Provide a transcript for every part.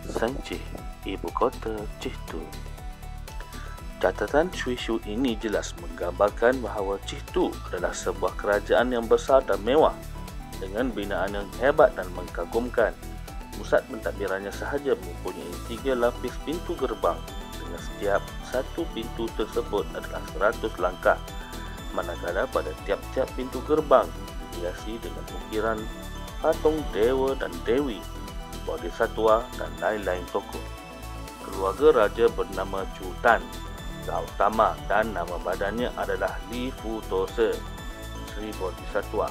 Sanceh, ibu kota Chihtu. Catatan Swishu ini jelas menggambarkan bahawa Chihtu adalah sebuah kerajaan yang besar dan mewah dengan binaan yang hebat dan mengkagumkan. Pusat pentadbirannya sahaja mempunyai 3 lapis pintu gerbang dengan setiap satu pintu tersebut adalah 100 langkah, manakala pada tiap-tiap pintu gerbang dihiasi dengan ukiran patung dewa dan dewi, bodhisattva dan lain-lain tokoh. Keluarga raja bernama Chutan Gautama dan nama badannya adalah Li Fu Tose, Sri Bodhisattva.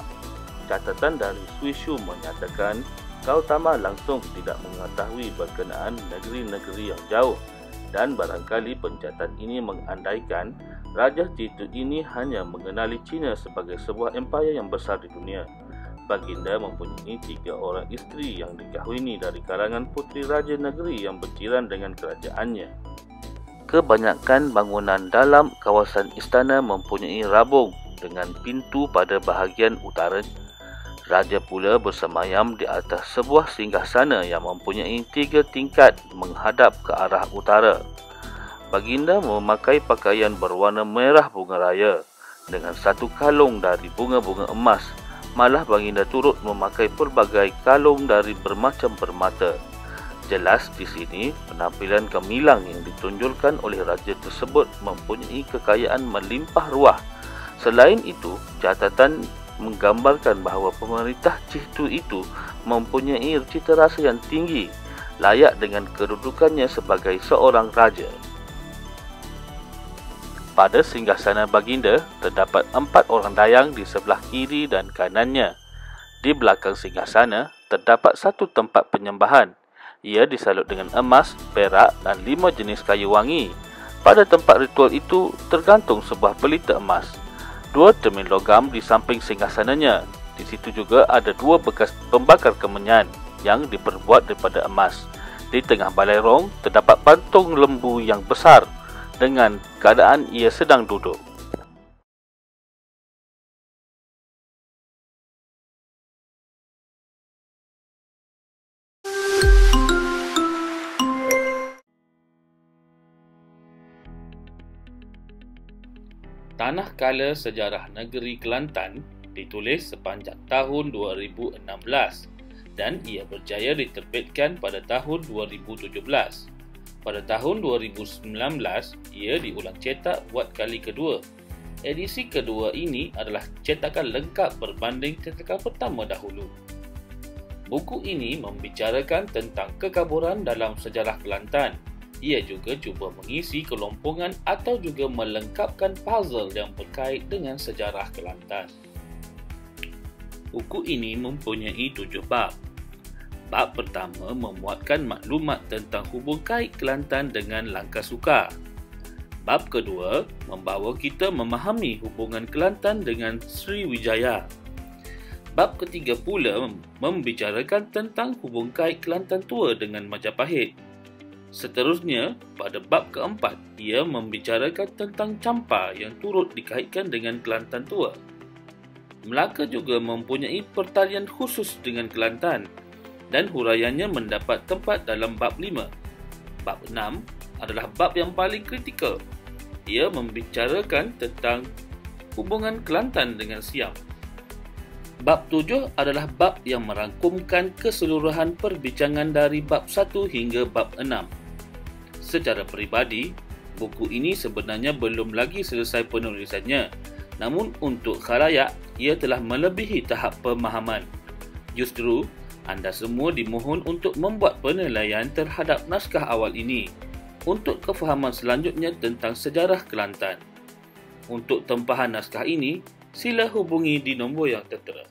Catatan dari Swishu menyatakan Gautama langsung tidak mengetahui berkenaan negeri-negeri yang jauh, dan barangkali pencatat ini mengandaikan Raja Chihtu ini hanya mengenali China sebagai sebuah empayar yang besar di dunia. Baginda mempunyai 3 orang isteri yang dikahwini dari kalangan puteri raja negeri yang berjiran dengan kerajaannya. Kebanyakan bangunan dalam kawasan istana mempunyai rabung dengan pintu pada bahagian utara. Raja pula bersemayam di atas sebuah singgasana yang mempunyai 3 tingkat menghadap ke arah utara. Baginda memakai pakaian berwarna merah bunga raya dengan 1 kalung dari bunga-bunga emas. Malah baginda turut memakai pelbagai kalung dari bermacam permata. Jelas di sini penampilan gemilang yang ditunjulkan oleh raja tersebut mempunyai kekayaan melimpah ruah. Selain itu, catatan menggambarkan bahawa pemerintah Chihtu itu mempunyai cita rasa yang tinggi, layak dengan kedudukannya sebagai seorang raja. Pada singgasana baginda, terdapat 4 orang dayang di sebelah kiri dan kanannya. Di belakang singgasana, terdapat 1 tempat penyembahan. Ia disalut dengan emas, perak dan 5 jenis kayu wangi. Pada tempat ritual itu, tergantung sebuah pelita emas. 2 cermin logam di samping singgasananya. Di situ juga ada 2 bekas pembakar kemenyan yang diperbuat daripada emas. Di tengah balerong, terdapat patung lembu yang besar dengan keadaan ia sedang duduk. Tanah Kala Sejarah Negeri Kelantan ditulis sepanjang tahun 2016 dan ia berjaya diterbitkan pada tahun 2017. Pada tahun 2019, ia diulang cetak buat kali kedua. Edisi kedua ini adalah cetakan lengkap berbanding cetakan pertama dahulu. Buku ini membicarakan tentang kekaburan dalam sejarah Kelantan. Ia juga cuba mengisi kelompongan atau juga melengkapkan puzzle yang berkait dengan sejarah Kelantan. Buku ini mempunyai 7 bab. Bab pertama memuatkan maklumat tentang hubung kait Kelantan dengan Langkasuka. Bab kedua membawa kita memahami hubungan Kelantan dengan Sriwijaya. Bab ketiga pula membicarakan tentang hubung kait Kelantan tua dengan Majapahit. Seterusnya, pada bab keempat, ia membicarakan tentang Champa yang turut dikaitkan dengan Kelantan tua. Melaka juga mempunyai pertalian khusus dengan Kelantan dan huraiannya mendapat tempat dalam bab 5. Bab 6 adalah bab yang paling kritikal. Ia membicarakan tentang hubungan Kelantan dengan Siam. Bab 7 adalah bab yang merangkumkan keseluruhan perbincangan dari bab 1 hingga bab 6. Secara peribadi, buku ini sebenarnya belum lagi selesai penulisannya. Namun untuk khalayak, ia telah melebihi tahap pemahaman. Justru, anda semua dimohon untuk membuat penilaian terhadap naskah awal ini untuk kefahaman selanjutnya tentang sejarah Kelantan. Untuk tempahan naskah ini, sila hubungi di nombor yang tertera.